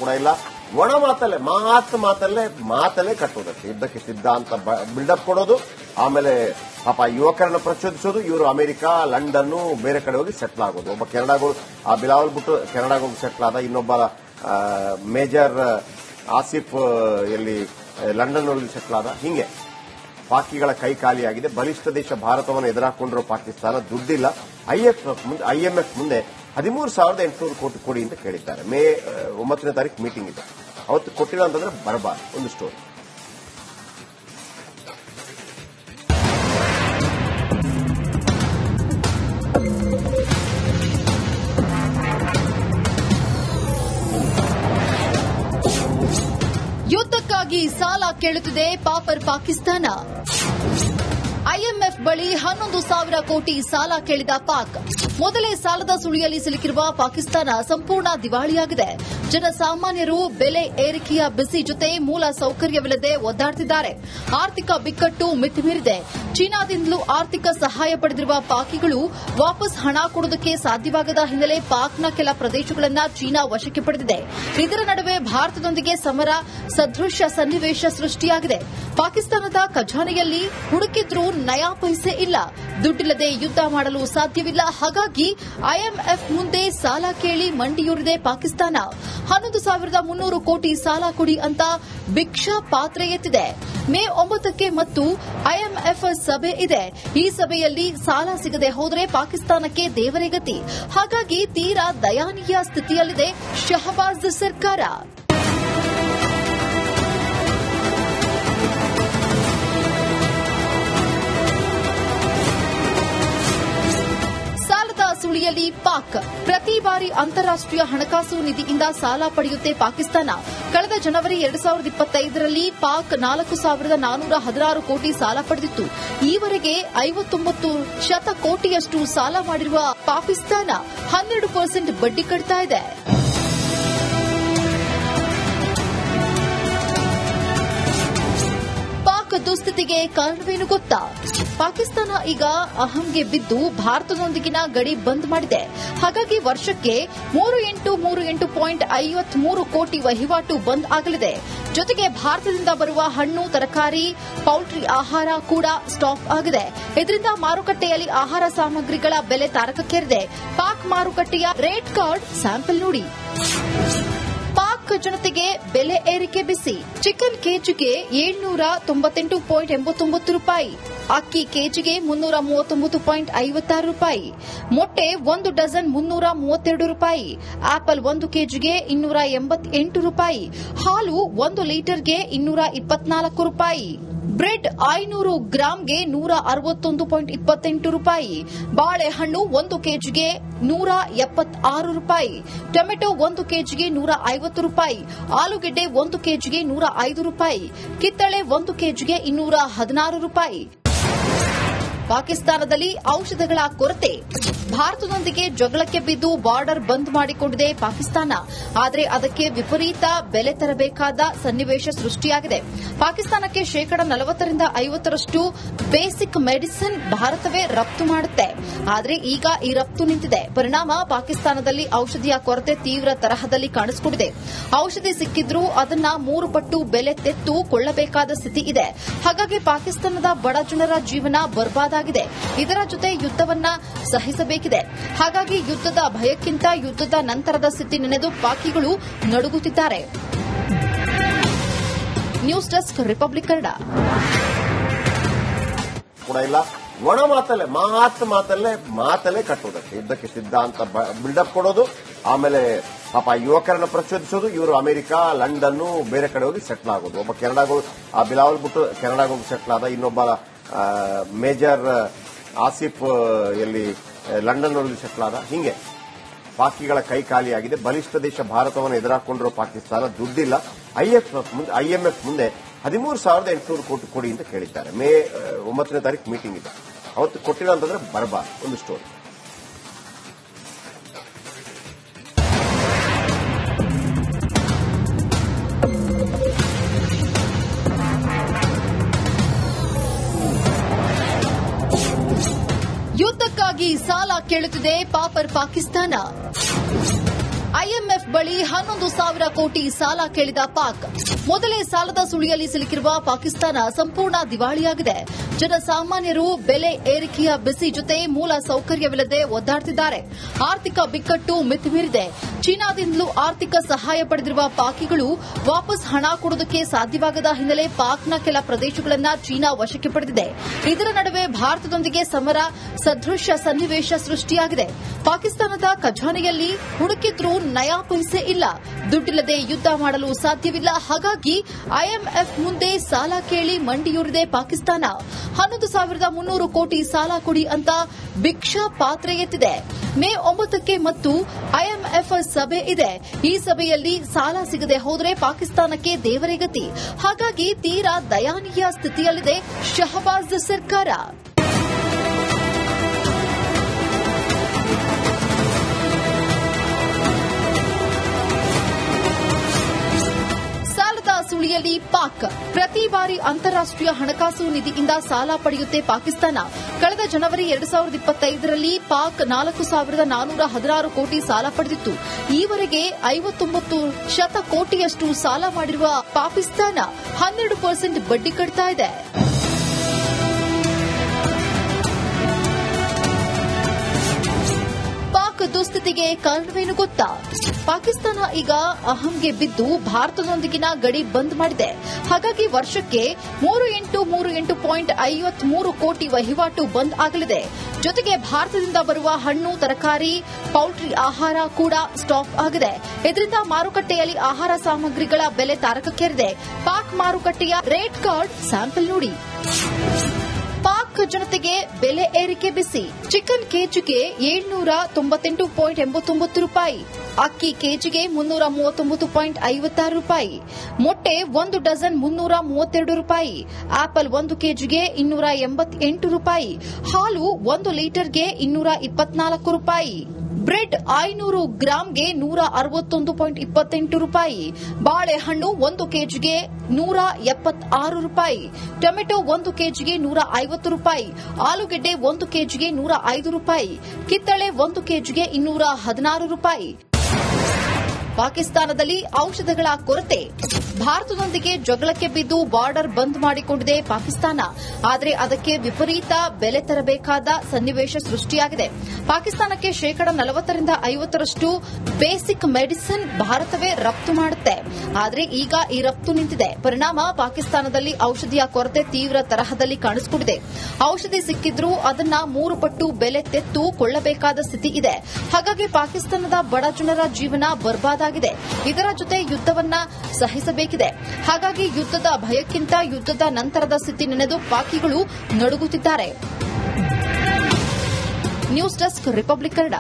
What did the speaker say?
ಕೂಡ ಇಲ್ಲ. ಒಣ ಮಾತಲ್ಲೇ ಕಟ್ಟುವುದಕ್ಕೆ ಯುದ್ಧಕ್ಕೆ ಸಿದ್ಧ ಅಂತ ಬಿಲ್ಡಪ್ ಕೊಡೋದು, ಆಮೇಲೆ ಪಾಪ ಯುವಕರನ್ನ ಪ್ರಚೋದಿಸೋದು. ಇವರು ಅಮೆರಿಕ, ಲಂಡನ್, ಬೇರೆ ಕಡೆ ಹೋಗಿ ಸೆಟ್ಲ್ ಆಗೋದು. ಒಬ್ಬ ಕೆನಡಾಗೂ ಬಿಲಾವಲ್ ಬಿಟ್ಟು ಕೆನಡಾಗ ಹೋಗಿ ಸೆಟ್ಲ್ ಆದ, ಇನ್ನೊಬ್ಬ ಮೇಜರ್ ಆಸಿಫ್ ಎಲ್ಲಿ ಲಂಡನ್ ಹೋಗಿ ಸೆಟ್ಲ್ ಆದ. ಹಿಂಗೆ ಪಾಕಿಗಳ ಕೈ ಖಾಲಿಯಾಗಿದೆ. ಬಲಿಷ್ಠ ದೇಶ ಭಾರತವನ್ನು ಎದುರಾಕೊಂಡಿರೋ ಪಾಕಿಸ್ತಾನ ದುಡ್ಡಿಲ್ಲ. ಐಎಂಎಫ್ ಮುಂದೆ 13,800 ಕೋಟಿ ಕೊಡಿ ಅಂತ ಕೇಳಿದ್ದಾರೆ. ಮೇ 9ನೇ ತಾರೀಕು ಮೀಟಿಂಗ್ ಇದೆ. ಅವತ್ತು ಕೊಟ್ಟಿಲ್ಲ ಅಂತಂದ್ರೆ ಬರಬಾರ್ದು. ಒಂದು ಸ್ಟೋರಿ. ಯುದ್ಧಕ್ಕಾಗಿ ಸಾಲ ಕೇಳುತ್ತಿದೆ ಪಾಪರ್ ಪಾಕಿಸ್ತಾನ. ಐಎಂಎಫ್ ಬಳಿ 11,000 ಕೋಟಿ ಸಾಲ ಕೇಳಿದ ಪಾಕ್. ಮೊದಲೇ ಸಾಲದ ಸುಳಿಯಲ್ಲಿ ಸಿಲುಕಿರುವ ಪಾಕಿಸ್ತಾನ ಸಂಪೂರ್ಣ ದಿವಾಳಿಯಾಗಿದೆ. ಜನಸಾಮಾನ್ಯರು ಬೆಲೆ ಏರಿಕೆಯ ಬಿಸಿ ಜೊತೆ ಮೂಲ ಸೌಕರ್ಯವಿಲ್ಲದೆ ಒದ್ದಾಡುತ್ತಿದ್ದಾರೆ. ಆರ್ಥಿಕ ಬಿಕ್ಕಟ್ಟು ಮಿತಿಮೀರಿದೆ. ಚೀನಾದಿಂದಲೂ ಆರ್ಥಿಕ ಸಹಾಯ ಪಡೆದಿರುವ ಪಾಕಿಗಳು ವಾಪಸ್ ಹಣ ಕೊಡುವುದಕ್ಕೆ ಸಾಧ್ಯವಾಗದ ಹಿನ್ನೆಲೆ ಪಾಕ್ನ ಕೆಲ ಪ್ರದೇಶಗಳನ್ನು ಚೀನಾ ವಶಕ್ಕೆ ಪಡೆದಿದೆ. ಇದರ ನಡುವೆ ಭಾರತದೊಂದಿಗೆ ಸಮರ ಸದೃಶ ಸನ್ನಿವೇಶ ಸೃಷ್ಟಿಯಾಗಿದೆ. ಪಾಕಿಸ್ತಾನದ ಖಜಾನೆಯಲ್ಲಿ ಹುಡುಕಿದ್ರೂ ನಯಾ ಪೈಸೆ ಇಲ್ಲ. ದುಡ್ಡಿಲ್ಲದೆ ಯುದ್ಧ ಮಾಡಲು ಸಾಧ್ಯವಿಲ್ಲ. ಹಾಗಾಗಿ ಐಎಂಎಫ್ ಮುಂದೆ ಸಾಲ ಕೇಳಿ ಮಂಡಿಯೂರಿದೆ ಪಾಕಿಸ್ತಾನ. 11,300 ಕೋಟಿ ಸಾಲ ಕೊಡಿ ಅಂತ ಭಿಕ್ಷಾ ಪಾತ್ರೆ ಎತ್ತಿದೆ. ಮೇ 9ಕ್ಕೆ ಮತ್ತು ಐಎಂಎಫ್ ಸಭೆ ಇದೆ. ಈ ಸಭೆಯಲ್ಲಿ ಸಾಲ ಸಿಗದೆ ಹೋದರೆ ಪಾಕಿಸ್ತಾನಕ್ಕೆ ದೇವರೇ ಗತಿ. ಹಾಗಾಗಿ ತೀರಾ ದಯನೀಯ ಸ್ಥಿತಿಯಲ್ಲಿದೆ ಶಹಬಾಜ್ ಸರ್ಕಾರ. ಸುಳಿಯಲ್ಲಿ ಪಾಕ್. ಪ್ರತಿ ಬಾರಿ ಅಂತಾರಾಷ್ಟೀಯ ಹಣಕಾಸು ನಿಧಿಯಿಂದ ಸಾಲ ಪಡೆಯುತ್ತೆ ಪಾಕಿಸ್ತಾನ. ಕಳೆದ ಜನವರಿ 2025ರಲ್ಲಿ ಪಾಕ್ 4,416 ಕೋಟಿ ಸಾಲ ಪಡೆದಿತ್ತು. ಈವರೆಗೆ 59% ಕೋಟಿಯಷ್ಟು ಸಾಲ ಮಾಡಿರುವ ಪಾಕಿಸ್ತಾನ 12% ಬಡ್ಡಿ ಕಟ್ತಾ ಇದೆ. ದುಸ್ಥಿತಿಗೆ ಕಾರಣವೇನು ಗೊತ್ತಾ? ಪಾಕಿಸ್ತಾನ ಈಗ ಅಹಂಗೆ ಬಿದ್ದು ಭಾರತದೊಂದಿಗಿನ ಗಡಿ ಬಂದ್ ಮಾಡಿದೆ. ಹಾಗಾಗಿ ವರ್ಷಕ್ಕೆ 3838.53 ಕೋಟಿ ವಹಿವಾಟು ಬಂದ್ ಆಗಲಿದೆ. ಜೊತೆಗೆ ಭಾರತದಿಂದ ಬರುವ ಹಣ್ಣು, ತರಕಾರಿ, ಪೌಲ್ಟ್ರಿ ಆಹಾರ ಕೂಡ ಸ್ಟಾಪ್ ಆಗಿದೆ. ಇದರಿಂದ ಮಾರುಕಟ್ಟೆಯಲ್ಲಿ ಆಹಾರ ಸಾಮಗ್ರಿಗಳ ಬೆಲೆ ತಾರಕಕ್ಕೇರಿದೆ. ಪಾಕ್ ಮಾರುಕಟ್ಟೆಯ ರೇಟ್ ಕಾರ್ಡ್ ಸ್ಯಾಂಪಲ್ ನೋಡಿ. ಪಾಕ್ ಜನತೆಗೆ ಬೆಲೆ ಏರಿಕೆ ಬಿಸಿ. ಚಿಕನ್ ಕೆಜಿಗೆ 798.89 ರೂಪಾಯಿ, ಅಕ್ಕಿ ಕೆಜಿಗೆ 339.56 ರೂಪಾಯಿ, ಮೊಟ್ಟೆ 1 ಡಜನ್ 332 ರೂಪಾಯಿ, ಆಪಲ್ 1 ಕೆಜಿಗೆ 288 ರೂಪಾಯಿ, ಹಾಲು 1 ಲೀಟರ್ಗೆ 224 ರೂಪಾಯಿ, ಬ್ರೆಡ್ 500 ಗ್ರಾಂಗೆ 161.28 ರೂಪಾಯಿ, ಬಾಳೆಹಣ್ಣು 1 ಕೆಜಿಗೆ 176 ರೂಪಾಯಿ, ಟೊಮೆಟೊ 1 ಕೆಜಿಗೆ 150 ರೂಪಾಯಿ, ಆಲೂಗೆಡ್ಡೆ 1 ಕೆಜಿಗೆ 105 ರೂಪಾಯಿ, ಕಿತ್ತಳೆ 1 ಕೆಜಿಗೆ 216 ರೂಪಾಯಿ. ಪಾಕಿಸ್ತಾನದಲ್ಲಿ ಔಷಧಗಳ ಕೊರತೆ. ಭಾರತದೊಂದಿಗೆ ಜಗಳಕ್ಕೆ ಬಿದ್ದು ಬಾರ್ಡರ್ ಬಂದ್ ಮಾಡಿಕೊಂಡಿದೆ ಪಾಕಿಸ್ತಾನ. ಆದರೆ ಅದಕ್ಕೆ ವಿಪರೀತ ಬೆಲೆ ತರಬೇಕಾದ ಸನ್ನಿವೇಶ ಸೃಷ್ಟಿಯಾಗಿದೆ. ಪಾಕಿಸ್ತಾನಕ್ಕೆ ಶೇಕಡ 40ರಿಂದ 50ರಷ್ಟು ಬೇಸಿಕ್ ಮೆಡಿಸಿನ್ ಭಾರತವೇ ರಫ್ತು ಮಾಡುತ್ತೆ. ಆದರೆ ಈಗ ಈ ರಫ್ತು ನಿಂತಿದೆ. ಪರಿಣಾಮ ಪಾಕಿಸ್ತಾನದಲ್ಲಿ ಔಷಧಿಯ ಕೊರತೆ ತೀವ್ರ ತರಹದಲ್ಲಿ ಕಾಣಿಸಿಕೊಂಡಿದೆ. ಔಷಧಿ ಸಿಕ್ಕಿದ್ರೂ ಅದನ್ನ 3 ಪಟ್ಟು ಬೆಲೆ ತೆತ್ತು ಕೊಳ್ಳಬೇಕಾದ ಸ್ಥಿತಿ ಇದೆ. ಹಾಗಾಗಿ ಪಾಕಿಸ್ತಾನದ ಬಡ ಜನರ ಜೀವನ ಬರ್ಬಾದಾಗಿದೆ. ಇದರ ಜೊತೆ ಯುದ್ಧವನ್ನ ಸಹಿಸಬೇಕಿದೆ. ಹಾಗಾಗಿ ಯುದ್ಧದ ಭಯಕ್ಕಿಂತ ಯುದ್ಧದ ನಂತರದ ಸ್ಥಿತಿ ನೆನೆದು ಪಾಕಿಗಳು ನಡುಗುತ್ತಿದ್ದಾರೆ. News desk, Republic Kannada. ಕೂಡ ಇಲ್ಲ. ಒಣ ಮಾತಲ್ಲೇ ಕಟ್ಟುವುದಕ್ಕೆ ಯುದ್ಧಕ್ಕೆ ಸಿದ್ಧ ಅಂತ ಬಿಲ್ಡಪ್ ಕೊಡೋದು, ಆಮೇಲೆ ಪಾಪ ಯುವಕರನ್ನ ಪ್ರಚೋದಿಸೋದು. ಇವರು ಅಮೆರಿಕ, ಲಂಡನ್, ಬೇರೆ ಕಡೆ ಹೋಗಿ ಸೆಟ್ಲ್ ಆಗೋದು. ಒಬ್ಬ ಕೆನಡಾಗೂ ಬಿಲಾವಲ್ ಬಿಟ್ಟು ಕೆನಡಾಗ ಹೋಗಿ ಸೆಟ್ಲ್ ಆದ, ಇನ್ನೊಬ್ಬ ಮೇಜರ್ ಆಸಿಫ್ ಎಲ್ಲಿ ಲಂಡನ್ ಹೋಗಿ ಸೆಟ್ಲ್ ಆದ. ಹಿಂಗೆ ಪಾಕಿಗಳ ಕೈ ಖಾಲಿಯಾಗಿದೆ. ಬಲಿಷ್ಠ ದೇಶ ಭಾರತವನ್ನು ಎದುರಾಕೊಂಡಿರೋ ಪಾಕಿಸ್ತಾನ ದುಡ್ಡಿಲ್ಲ. ಐಎಂಎಫ್ ಮುಂದೆ 13,800 ಕೋಟಿ ಕೊಡಿ ಅಂತ ಕೇಳಿದ್ದಾರೆ. ಮೇ 9ನೇ ತಾರೀಕು ಮೀಟಿಂಗ್ ಇದೆ. ಅವತ್ತು ಕೊಟ್ಟಿಲ್ಲ ಅಂತಂದ್ರೆ ಬರಬಾರ್ದು. ಒಂದು ಸ್ಟೋರಿ. ಯುದ್ಧಕ್ಕಾಗಿ ಸಾಲ ಕೇಳುತ್ತಿದೆ ಪಾಪರ್ ಪಾಕಿಸ್ತಾನ. ಐಎಂಎಫ್ ಬಳಿ 11,000 ಕೋಟಿ ಸಾಲ ಕೇಳಿದ ಪಾಕ್. ಮೊದಲೇ ಸಾಲದ ಸುಳಿಯಲ್ಲಿ ಸಿಲುಕಿರುವ ಪಾಕಿಸ್ತಾನ ಸಂಪೂರ್ಣ ದಿವಾಳಿಯಾಗಿದೆ. ಜನಸಾಮಾನ್ಯರು ಬೆಲೆ ಏರಿಕೆಯ ಬಿಸಿ ಜೊತೆ ಮೂಲ ಸೌಕರ್ಯವಿಲ್ಲದೆ ಒದ್ದಾಡುತ್ತಿದ್ದಾರೆ. ಆರ್ಥಿಕ ಬಿಕ್ಕಟ್ಟು ಮಿತಿಮೀರಿದೆ. ಚೀನಾದಿಂದಲೂ ಆರ್ಥಿಕ ಸಹಾಯ ಪಡೆದಿರುವ ಪಾಕಿಗಳು ವಾಪಸ್ ಹಣ ಕೊಡುವುದಕ್ಕೆ ಸಾಧ್ಯವಾಗದ ಹಿನ್ನೆಲೆ ಪಾಕ್ನ ಕೆಲ ಪ್ರದೇಶಗಳನ್ನು ಚೀನಾ ವಶಕ್ಕೆ ಪಡೆದಿದೆ. ಇದರ ನಡುವೆ ಭಾರತದೊಂದಿಗೆ ಸಮರ ಸದೃಶ ಸನ್ನಿವೇಶ ಸೃಷ್ಟಿಯಾಗಿದೆ. ಪಾಕಿಸ್ತಾನದ ಖಜಾನೆಯಲ್ಲಿ ಹುಡುಕಿದ್ರೂ ನಯಾ ಪೈಸೆ ಇಲ್ಲ. ದುಡ್ಡಿಲ್ಲದೆ ಯುದ್ಧ ಮಾಡಲು ಸಾಧ್ಯವಿಲ್ಲ. ಹಾಗಾಗಿ ಐಎಂಎಫ್ ಮುಂದೆ ಸಾಲ ಕೇಳಿ ಮಂಡಿಯೂರಿದೆ ಪಾಕಿಸ್ತಾನ. 11,300 ಕೋಟಿ ಸಾಲ ಕೊಡಿ ಅಂತ ಭಿಕ್ಷಾ ಪಾತ್ರೆ ಎತ್ತಿದೆ. ಮೇ 9ಕ್ಕೆ ಮತ್ತು ಐಎಂಎಫ್ ಸಭೆ ಇದೆ. ಈ ಸಭೆಯಲ್ಲಿ ಸಾಲ ಸಿಗದೆ ಹೋದರೆ ಪಾಕಿಸ್ತಾನಕ್ಕೆ ದೇವರೇ ಗತಿ. ಹಾಗಾಗಿ ತೀರಾ ದಯಾನೀಯ ಸ್ಥಿತಿಯಲ್ಲಿದೆ ಶಹಬಾಜ್ ಸರ್ಕಾರ. ಸುಳಿಯಲ್ಲಿ ಪಾಕ್. ಪ್ರತಿ ಬಾರಿ ಅಂತಾರಾಷ್ಟೀಯ ಹಣಕಾಸು ನಿಧಿಯಿಂದ ಸಾಲ ಪಡೆಯುತ್ತೆ ಪಾಕಿಸ್ತಾನ. ಕಳೆದ ಜನವರಿ 2025ರಲ್ಲಿ ಪಾಕ್ 4,416 ಕೋಟಿ ಸಾಲ ಪಡೆದಿತ್ತು. ಈವರೆಗೆ 59% ಕೋಟಿಯಷ್ಟು ಸಾಲ ಮಾಡಿರುವ ಪಾಕಿಸ್ತಾನ 12% ಬಡ್ಡಿ ಕಟ್ತಾ ಇದೆ. ದುಸ್ಥಿತಿಗೆ ಕಾರಣವೇನು ಗೊತ್ತಾ? ಪಾಕಿಸ್ತಾನ ಈಗ ಅಹಂಗೆ ಬಿದ್ದು ಭಾರತದೊಂದಿಗಿನ ಗಡಿ ಬಂದ್ ಮಾಡಿದೆ. ಹಾಗಾಗಿ ವರ್ಷಕ್ಕೆ 3838.53 ಕೋಟಿ ವಹಿವಾಟು ಬಂದ್ ಆಗಲಿದೆ. ಜೊತೆಗೆ ಭಾರತದಿಂದ ಬರುವ ಹಣ್ಣು, ತರಕಾರಿ, ಪೌಲ್ಟ್ರಿ ಆಹಾರ ಕೂಡ ಸ್ಟಾಪ್ ಆಗಿದೆ. ಇದರಿಂದ ಮಾರುಕಟ್ಟೆಯಲ್ಲಿ ಆಹಾರ ಸಾಮಗ್ರಿಗಳ ಬೆಲೆ ತಾರಕಕ್ಕೇರಿದೆ. ಪಾಕ್ ಮಾರುಕಟ್ಟೆಯ ರೇಟ್ ಕಾರ್ಡ್ ಸ್ಯಾಂಪಲ್ ನೋಡಿ. ಪಾಕ್ ಜನತೆಗೆ ಬೆಲೆ ಏರಿಕೆ ಬಿಸಿ. ಚಿಕನ್ ಕೆಜಿಗೆ 798.89 ರೂಪಾಯಿ, ಅಕ್ಕಿ ಕೆಜಿಗೆ 339.56 ರೂಪಾಯಿ, ಮೊಟ್ಟೆ 1 ಡಜನ್ 332 ರೂಪಾಯಿ, ಆಪಲ್ 1 ಕೆಜಿಗೆ 288 ರೂಪಾಯಿ, ಹಾಲು 1 ಲೀಟರ್ಗೆ 224 ರೂಪಾಯಿ, ಬ್ರೆಡ್ 500 ಗ್ರಾಂಗೆ 161.28 ರೂಪಾಯಿ, ಬಾಳೆಹಣ್ಣು 1 ಕೆಜಿಗೆ 176 ರೂಪಾಯಿ, ಟೊಮೆಟೊ 1 ಕೆಜಿಗೆ 150 ರೂಪಾಯಿ, ಆಲೂಗೆಡ್ಡೆ 1 ಕೆಜಿಗೆ 105 ರೂಪಾಯಿ, ಕಿತ್ತಳೆ 1 ಕೆಜಿಗೆ 216 ರೂಪಾಯಿ. ಪಾಕಿಸ್ತಾನದಲ್ಲಿ ಔಷಧಗಳ ಕೊರತೆ. ಭಾರತದೊಂದಿಗೆ ಜಗಳಕ್ಕೆ ಬಿದ್ದು ಬಾರ್ಡರ್ ಬಂದ್ ಮಾಡಿಕೊಂಡಿದೆ ಪಾಕಿಸ್ತಾನ. ಆದರೆ ಅದಕ್ಕೆ ವಿಪರೀತ ಬೆಲೆ ತರಬೇಕಾದ ಸನ್ನಿವೇಶ ಸೃಷ್ಟಿಯಾಗಿದೆ. ಪಾಕಿಸ್ತಾನಕ್ಕೆ 40% ಬೇಸಿಕ್ ಮೆಡಿಸಿನ್ ಭಾರತವೇ ರಫ್ತು ಮಾಡುತ್ತೆ. ಆದರೆ ಈಗ ಈ ರಫ್ತು ನಿಂತಿದೆ. ಪರಿಣಾಮ ಪಾಕಿಸ್ತಾನದಲ್ಲಿ ಔಷಧಿಯ ಕೊರತೆ ತೀವ್ರ ತರಹದಲ್ಲಿ ಕಾಣಿಸಿಕೊಂಡಿದೆ. ಔಷಧಿ ಸಿಕ್ಕಿದ್ರೂ ಅದನ್ನ 3 ಪಟ್ಟು ಬೆಲೆ ತೆತ್ತು ಕೊಳ್ಳಬೇಕಾದ ಸ್ಥಿತಿ ಇದೆ. ಹಾಗಾಗಿ ಪಾಕಿಸ್ತಾನದ ಬಡ ಜನರ ಜೀವನ ಬರ್ಬಾದಾಗಿದೆ. ಇದರ ಜೊತೆ ಯುದ್ಧವನ್ನ ಸಹಿಸಬೇಕಿದೆ. ಹಾಗಾಗಿ ಯುದ್ಧದ ಭಯಕ್ಕಿಂತ ಯುದ್ಧದ ನಂತರದ ಸ್ಥಿತಿ ನೆನೆದು ಪಾಕಿಗಳು ನಡುಗುತ್ತಿದ್ದಾರೆ. News desk, Republic Kannada.